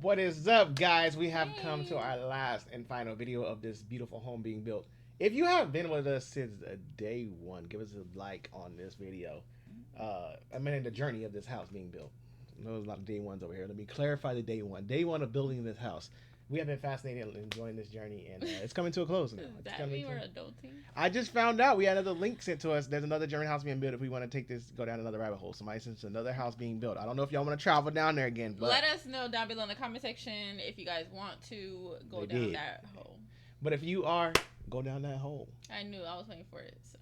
What is up, guys? We have come to our last and final video of this beautiful home being built. If you have been with us since day one, give us a like on this video. I mean, the journey of this house being built. There's a lot of day ones over here. Let me clarify the day one. Day one of building this house. We have been fascinated and enjoying this journey, and it's coming to a close now. Does that mean we're adulting? I just found out we had another link sent to us. There's another German house being built. If we want to take this, go down another rabbit hole. Somebody sent another house being built. I don't know if y'all want to travel down there again, but let us know down below in the comment section if you guys want to go down that hole. But if you are, go down that hole. I knew. I was waiting for it. So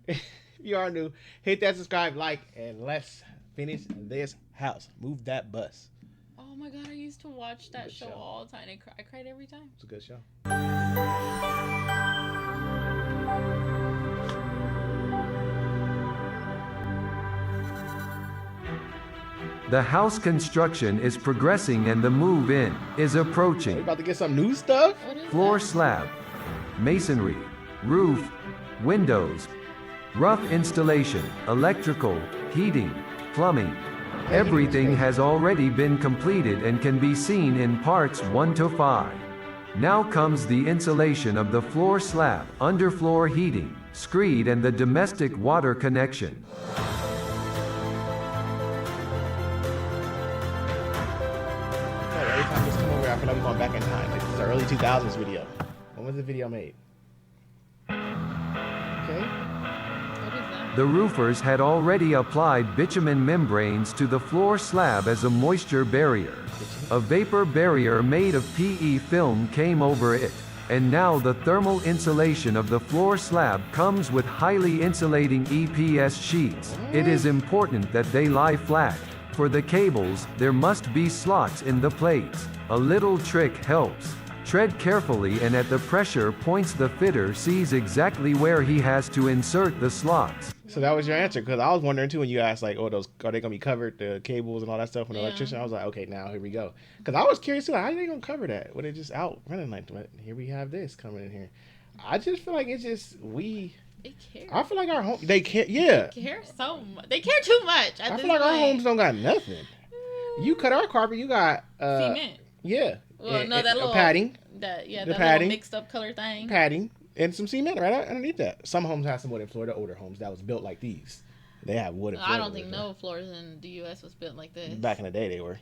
if you are new, hit that subscribe, like, and let's finish this house. Move that bus. Oh my god, I used to watch that show all the time. I cried every time. It's a good show. The house construction is progressing and the move-in is approaching. We about to get some new stuff? Floor slab, masonry, roof, windows, rough installation, electrical, heating, plumbing. Everything has already been completed and can be seen in parts 1 to 5. Now comes the insulation of the floor slab, underfloor heating, screed and the domestic water connection. Every time this come over, I feel like we're going back in time. Like, this is an early 2000s video. When was the video made? Okay. The roofers had already applied bitumen membranes to the floor slab as a moisture barrier. A vapor barrier made of PE film came over it, and now the thermal insulation of the floor slab comes with highly insulating EPS sheets. It is important that they lie flat. For the cables, there must be slots in the plates. A little trick helps. Tread carefully and at the pressure points the fitter sees exactly where he has to insert the slots. So that was your answer, because I was wondering too when you asked like, oh, those are they gonna be covered, the cables and all that stuff from the electrician? I was like, okay, now here we go, because I was curious too, like, how are they gonna cover that? Were they just out running like that? Here we have this coming in here. I just feel like it's just They care. I feel like our home, they care, yeah. They care so much. They care too much. I feel like our homes don't got nothing. You cut our carpet, you got cement. Yeah. Well, no, that little padding. That the padding. Little mixed up color thing. Padding. And some cement right underneath that. Some homes have some wooden floor. The older homes that was built like these, they have wooden floor. I don't think no floors in the U.S. was built like this. Back in the day, they were.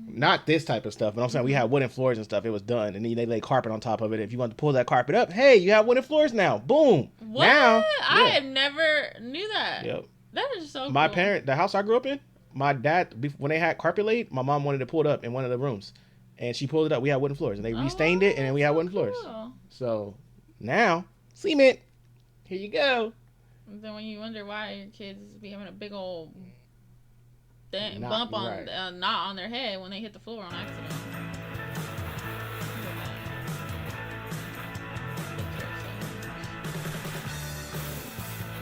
Not this type of stuff, but I'm saying we had wooden floors and stuff. It was done, and then they lay carpet on top of it. If you want to pull that carpet up, hey, you have wooden floors now. Boom. What? Now, I have never knew that. Yep. That is so My cool. the house I grew up in, my dad, when they had carpet laid, my mom wanted to pull it up in one of the rooms, and she pulled it up. We had wooden floors, and they restained it, and then we had wooden floors. So now. Cement. Here you go. Then when you wonder why your kids be having a big old bump on knot on their head when they hit the floor on accident.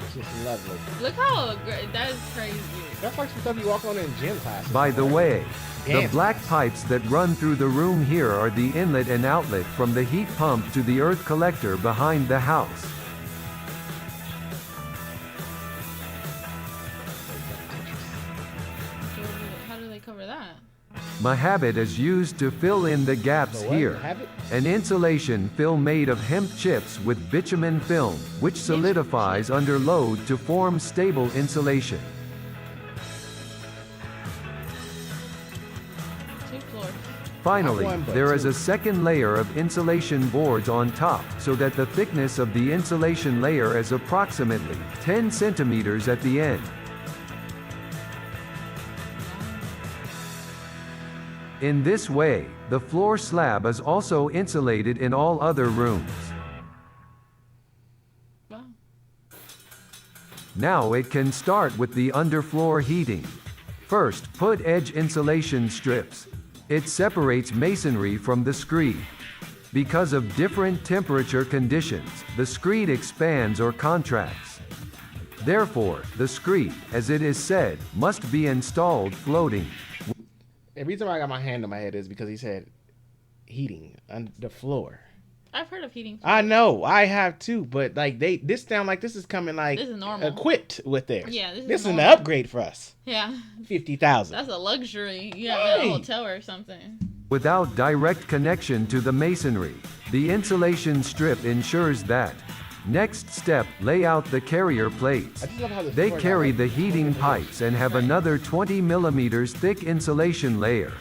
It's just lovely. Look how great. That is crazy. That's like some stuff you walk on in gym classes. By the way, the black class. pipes that run through the room here are the inlet and outlet from the heat pump to the earth collector behind the house. How do they cover that? Mahabit is used to fill in the gaps here. An insulation film made of hemp chips with bitumen film, which solidifies under load to form stable insulation. Finally, there is a second layer of insulation boards on top, so that the thickness of the insulation layer is approximately 10 centimeters at the end. In this way, the floor slab is also insulated in all other rooms. Wow. Now it can start with the underfloor heating. First, put edge insulation strips. It separates masonry from the screed. Because of different temperature conditions, the screed expands or contracts. Therefore, the screed, as it is said, must be installed floating. The reason why I got my hand on my head is because he said heating on the floor. I've heard of heating. I know, I have too, but like this sound like this is coming like this is normal. Equipped with theirs. Yeah, this is an upgrade for us. Yeah. 50,000. That's a luxury. You have in a hotel or something. without direct connection to the masonry. The insulation strip ensures that. Next step, lay out the carrier plates. They carry the heating pipes and have another 20 millimeters thick insulation layer.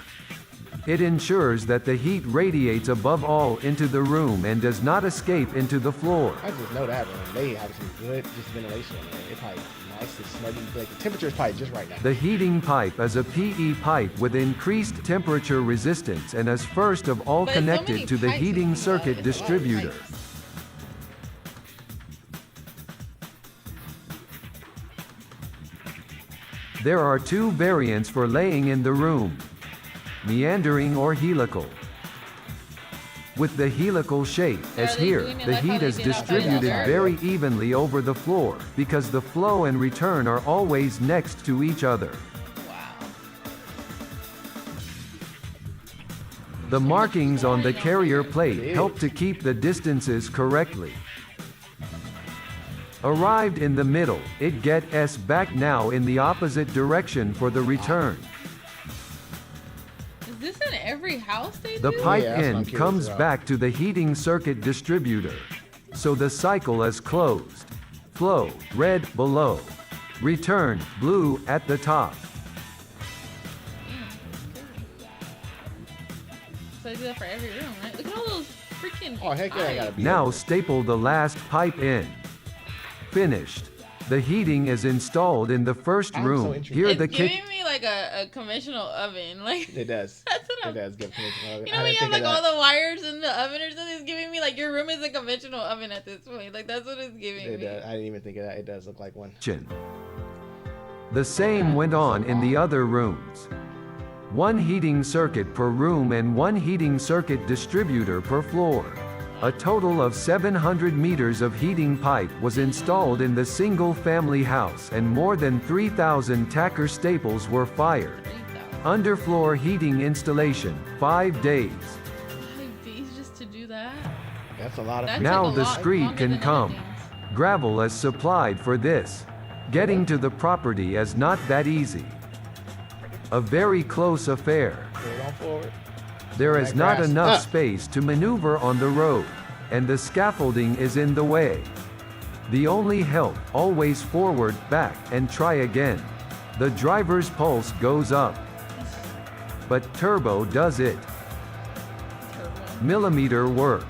It ensures that the heat radiates above all into the room and does not escape into the floor. I just know that, man. They have some good ventilation in there. It's probably nice and snuggy. Like, the temperature is probably just right now. The heating pipe is a PE pipe with increased temperature resistance and is first of all connected to the heating circuit distributor. There are two variants for laying in the room: meandering or helical. With the helical shape, as here, the heat is distributed very evenly over the floor, because the flow and return are always next to each other. The markings on the carrier plate help to keep the distances correctly. Arrived in the middle, it gets back now in the opposite direction for the return. Is this in every house they do? The pipe end comes back to the heating circuit distributor. So the cycle is closed. Flow, red, below. Return, blue, at the top. So they do that for every room, right? Look at all those freaking heck yeah, I gotta be Now staple the last pipe in. Finished. The heating is installed in the first room. Here the kitchen. It's giving me like a conventional oven. Like it does. That's what it does give conventional oven. You know when you have like all the wires in the oven or something? It's giving me like your room is a conventional oven at this point. Like that's what it's giving me. Does. I didn't even think of that. It does look like one. The same went on in the other rooms. One heating circuit per room and one heating circuit distributor per floor. A total of 700 meters of heating pipe was installed in the single-family house and more than 3,000 tacker staples were fired. Underfloor heating installation, 5 days. 5 days just to do that? That's a lot of. Now the screed can come. Gravel is supplied for this. Getting to the property is not that easy. A very close affair. There is not enough space to maneuver on the road, and the scaffolding is in the way. The only help, always forward, back, and try again. The driver's pulse goes up. But turbo does it. Millimeter work.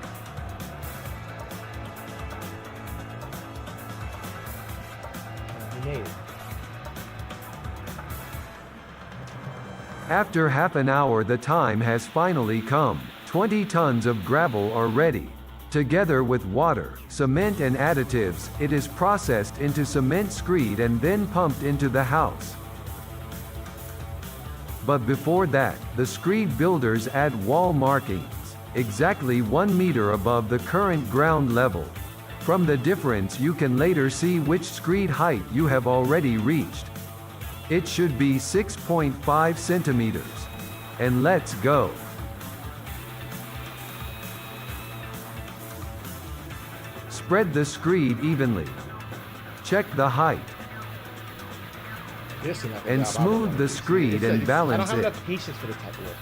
After half an hour the time has finally come. 20 tons of gravel are ready. Together with water, cement and additives, it is processed into cement screed and then pumped into the house. But before that, the screed builders add wall markings, exactly 1 meter above the current ground level. From the difference you can later see which screed height you have already reached. It should be 6.5 centimeters. And let's go. Spread the screed evenly. Check the height. And smooth the screed and balance it. I don't have enough patience for this type of work.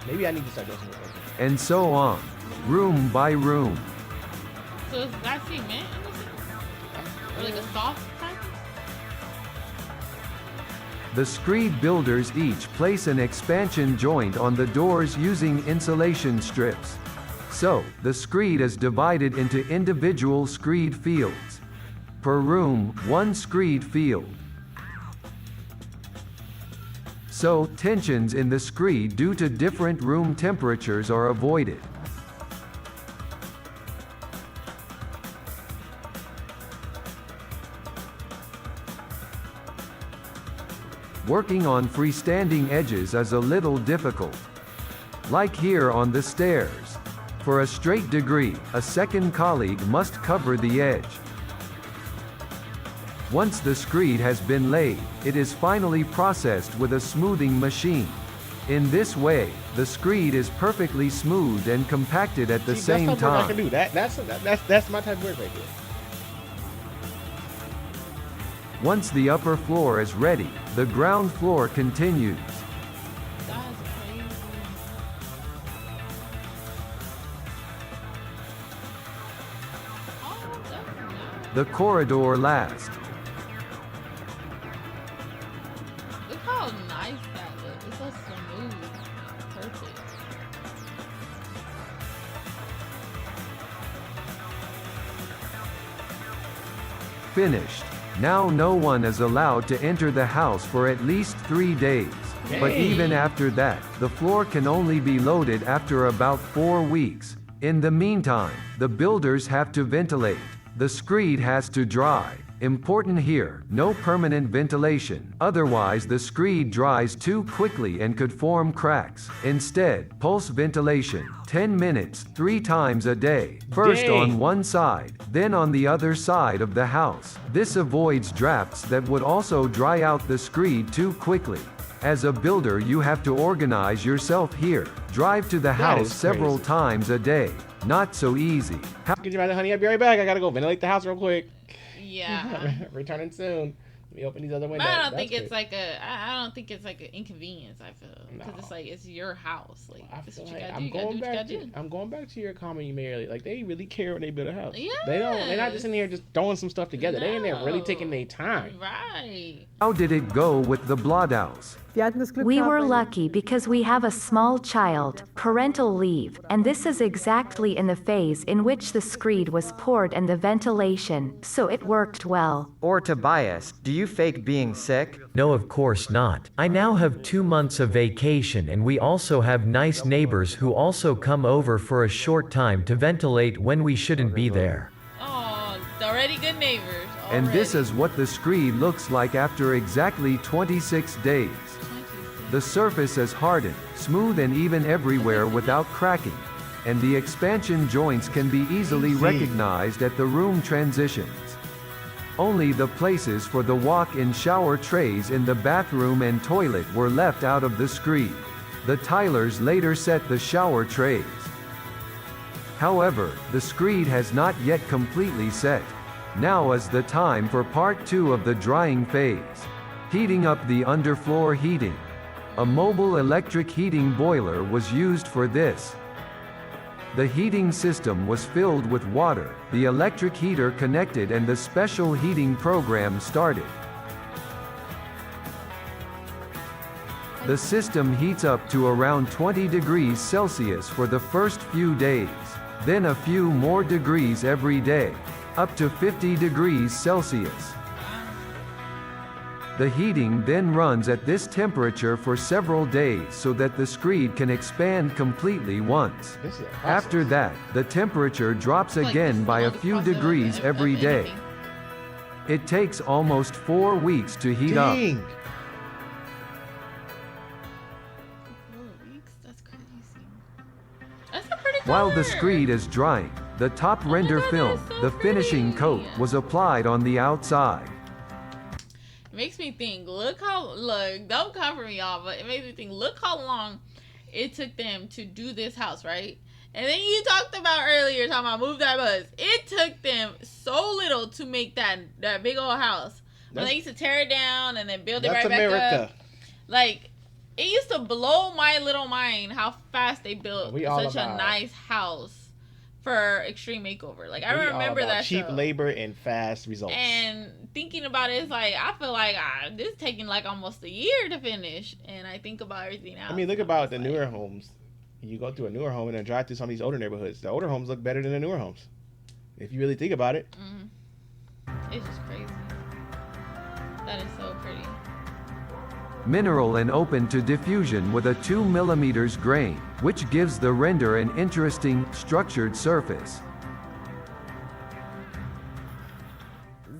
Maybe I need to start doing some work. And so on, room by room. So is that cement? Or like a soft type? The screed builders each place an expansion joint on the doors using insulation strips. So, the screed is divided into individual screed fields. Per room, 1 screed field. So, tensions in the screed due to different room temperatures are avoided. Working on freestanding edges is a little difficult. Like here on the stairs. For a straight degree, a second colleague must cover the edge. Once the screed has been laid, it is finally processed with a smoothing machine. In this way, the screed is perfectly smoothed and compacted at the same time. That's I can do. That's my type of work right there. Once the upper floor is ready, the ground floor continues. That's crazy. the corridor last. Look how nice that looks. It's so smooth. Perfect. Finished. Now no one is allowed to enter the house for at least 3 days. But Dang. even after that, the floor can only be loaded after about 4 weeks. In the meantime, the builders have to ventilate. The screed has to dry. Important here, no permanent ventilation, otherwise the screed dries too quickly and could form cracks. Instead, pulse ventilation, 10 minutes, 3 times a day. First Dang. on one side, then on the other side of the house. This avoids drafts that would also dry out the screed too quickly. As a builder, you have to organize yourself here. Drive to the That house is several crazy. times a day. Not so easy. Get you right, honey. I'll be right back. I gotta go ventilate the house real quick. Yeah. Returning soon. Let me open these other But windows. I don't That's think it's crazy. like I don't think it's like an inconvenience. I feel because No. it's like it's your house. Like I this feel what you like gotta do. I'm You gotta do going what you back gotta to do. I'm going back to your comment you made earlier. Like they really care when they build a house. Yeah. They're not just in here just throwing some stuff together. They in there really No. taking their time. Right. How did it go with the Blothouse? We were lucky because we have a small child, parental leave, and this is exactly in the phase in which the screed was poured and the ventilation, so it worked well. Or Tobias, do you fake being sick? No, of course not. I now have 2 months of vacation and we also have nice neighbors who also come over for a short time to ventilate when we shouldn't be there. Oh, already good neighbors. And this already. is what the screed looks like after exactly 26 days. The surface is hardened, smooth and even everywhere without cracking. And the expansion joints can be easily recognized at the room transitions. Only the places for the walk-in shower trays in the bathroom and toilet were left out of the screed. The tilers later set the shower trays. However, the screed has not yet completely set. Now is the time for part 2 of the drying phase. Heating up the underfloor heating. A mobile electric heating boiler was used for this. The heating system was filled with water, the electric heater connected and the special heating program started. The system heats up to around 20 degrees Celsius for the first few days, then a few more degrees every day, up to 50 degrees Celsius. The heating then runs at this temperature for several days so that the screed can expand completely once. This is a process. After that, the temperature drops Like, this again is by the a longest few process degrees of every day. anything. It takes almost 4 weeks to heat up. Dang. 4 weeks? That's crazy. That's a pretty While the color. screed is drying, the top my render God, film, that is so the finishing coat, pretty. was applied on the outside. It makes me think, look, don't come for me, y'all, but it makes me think, look how long it took them to do this house, right? And then you talked about earlier, talking about move that bus. It took them so little to make that big old house. When they used to tear it down and then build it That's right back America. up. Like, it used to blow my little mind how fast they built We all such a about- nice house for Extreme Makeover. Like, I We all remember about that cheap show. labor and fast results. And thinking about it, it's like I feel like this is taking like almost a year to finish. And I think about everything else. I mean, look and I'm about the just like, newer homes. You go through a newer home and then drive through some of these older neighborhoods. The older homes look better than the newer homes. If you really think about it. It's just crazy. That is so pretty. Mineral and open to diffusion with a 2 mm grain, which gives the render an interesting, structured surface.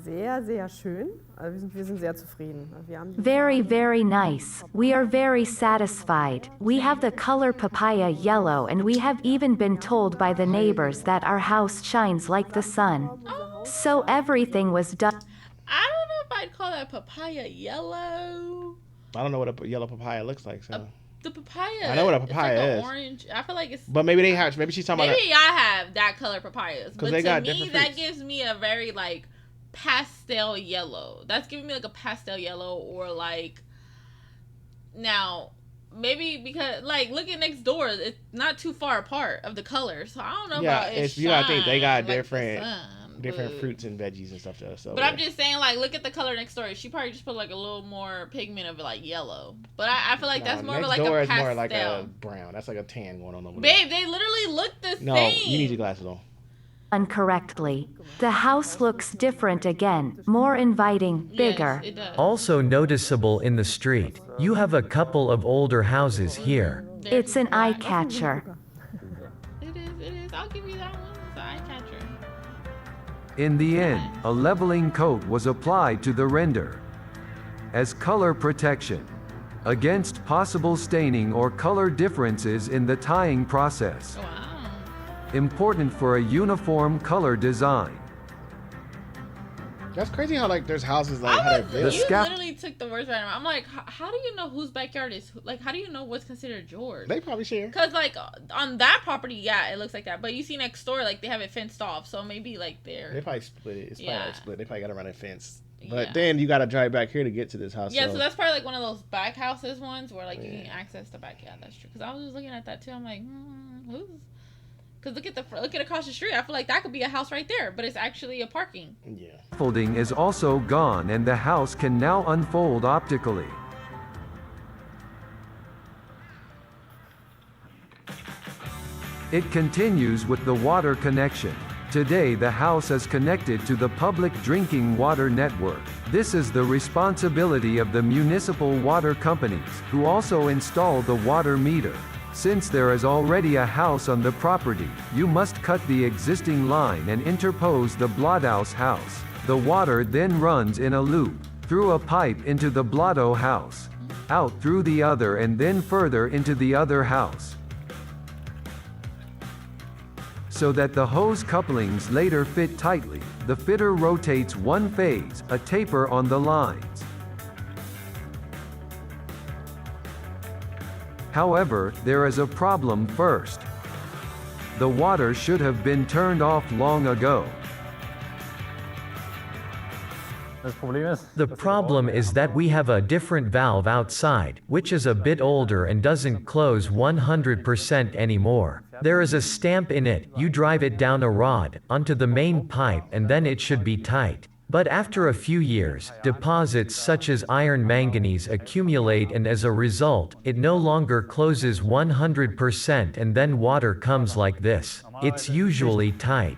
Sehr, sehr schön. Also wir sind sehr zufrieden. Wir haben die Very, very nice. We are very satisfied. We have the color papaya yellow and we have even been told by the neighbors that our house shines like the sun. So everything was done. I don't know if I'd call that papaya yellow. I don't know what a yellow papaya looks like. So. The papaya. I know what a it's papaya like is. Orange. I feel like it's. But maybe they have. Maybe she's talking about. Maybe I have that color papayas. But they to got me, different that fruits. gives me a very like pastel yellow. That's giving me like a pastel yellow or like. Now, maybe because like looking next door, it's not too far apart of the colors. So I don't know Yeah, about it. it's- you gotta think they got shine like the different- sun. different fruits and veggies and stuff though. So, but I'm just saying, like, look at the color next door. She probably just put like a little more pigment of like yellow. But I feel like that's more of like a pastel. Next door is more like a brown. That's like a tan going on over there. Babe, they literally look the same. No, you need your glasses on. Incorrectly. The house looks different again, more inviting, bigger. Yes, it does. Also noticeable in the street, you have a couple of older houses here. It's an eye catcher. It is. I'll give you that one. It's an eye catcher. In the end, a leveling coat was applied to the render as color protection against possible staining or color differences in the tying process. Wow. Important for a uniform color design. That's crazy how like there's houses like how they're built. You literally took the words right out of my mouth. I'm like, how do you know whose backyard is? Like, how do you know what's considered yours? They probably share. Cause like on that property, yeah, it looks like that. But you see next door, like they have it fenced off, so maybe like they're. They probably split it. It's probably like split. They probably got to run a fence. But Yeah. then you got to drive back here to get to this house. Yeah, so that's probably like one of those back houses ones where like you can access the back. Yeah, that's true. Cause I was just looking at that too. I'm like, who's? Cause look at across the street. I feel like that could be a house right there, but it's actually a parking. Yeah. Folding is also gone and the house can now unfold optically. It continues with the water connection. Today the house is connected to the public drinking water network. This is the responsibility of the municipal water companies, who also install the water meter. Since there is already a house on the property, you must cut the existing line and interpose the blockhouse house. The water then runs in a loop, through a pipe into the blotto house, out through the other and then further into the other house, so that the hose couplings later fit tightly. The fitter rotates one phase, a taper on the lines. However, there is a problem first. The water should have been turned off long ago. The problem is that we have a different valve outside, which is a bit older and doesn't close 100% anymore. There is a stamp in it, you drive it down a rod, onto the main pipe and then it should be tight. But after a few years, deposits such as iron manganese accumulate and as a result, it no longer closes 100% and then water comes like this. It's usually tight.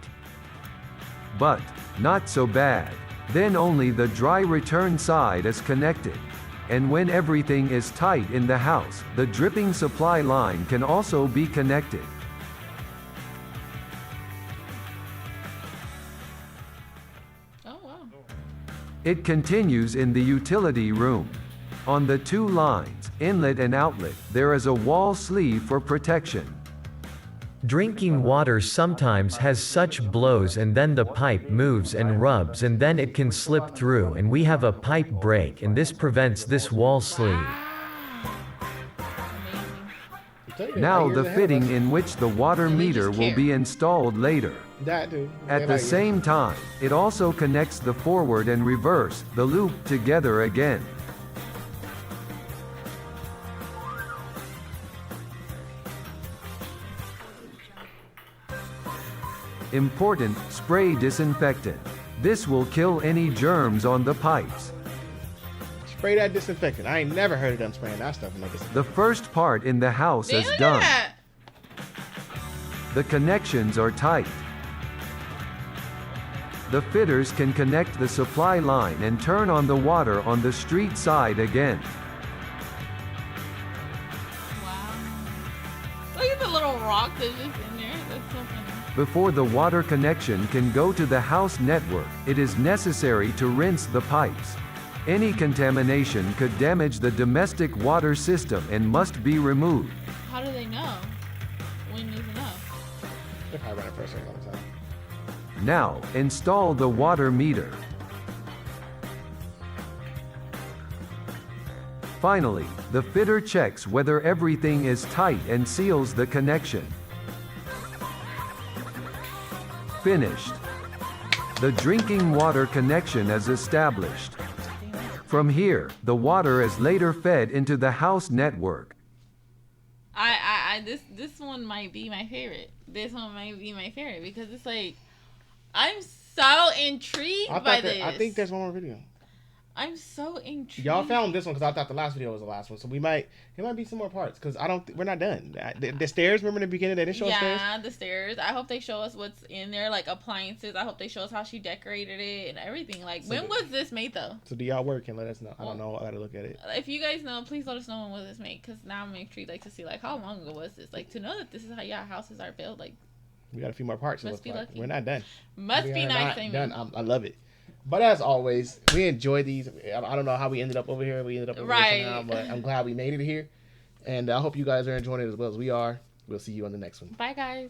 But, not so bad. Then only the dry return side is connected. And when everything is tight in the house, the dripping supply line can also be connected. It continues in the utility room. On the two lines, inlet and outlet, there is a wall sleeve for protection. Drinking water sometimes has such blows and then the pipe moves and rubs and then it can slip through and we have a pipe break and this prevents this wall sleeve. Now the fitting in which the water meter will be installed later. At the same time, it also connects the forward and reverse, the loop, together again. Important, spray disinfectant. This will kill any germs on the pipes. Spray that disinfectant. I ain't never heard of them spraying that stuff in the disinfectant. The first part in the house is done. The connections are tight. The fitters can connect the supply line and turn on the water on the street side again. Wow. Look at the little rock that's just in there. That's so funny. Before the water connection can go to the house network, it is necessary to rinse the pipes. Any contamination could damage the domestic water system and must be removed. How do they know when is enough? They're probably running pressure all the time. Now, install the water meter. Finally, the fitter checks whether everything is tight and seals the connection. Finished. The drinking water connection is established. From here, the water is later fed into the house network. This one might be my favorite. This one might be my favorite because it's like, I'm so intrigued by this. I think there's one more video. I'm so intrigued. Y'all found this one because I thought the last video was the last one, so it might be some more parts because we're not done. The stairs. Remember in the beginning they didn't show us stairs. Yeah, the stairs. I hope they show us what's in there, like appliances. I hope they show us how she decorated it and everything. Like, when was this made though? So do y'all work and let us know? I don't know. I gotta look at it. If you guys know, please let us know when was this made, because now I'm intrigued, like, to see like how long ago was this, like, to know that this is how y'all houses are built. Like, we got a few more parts. Must be lucky. We're not done. Must be nice. Done. I love it. But as always, we enjoy these. I don't know how we ended up over here. We ended up over here somehow, but I'm glad we made it here. And I hope you guys are enjoying it as well as we are. We'll see you on the next one. Bye, guys.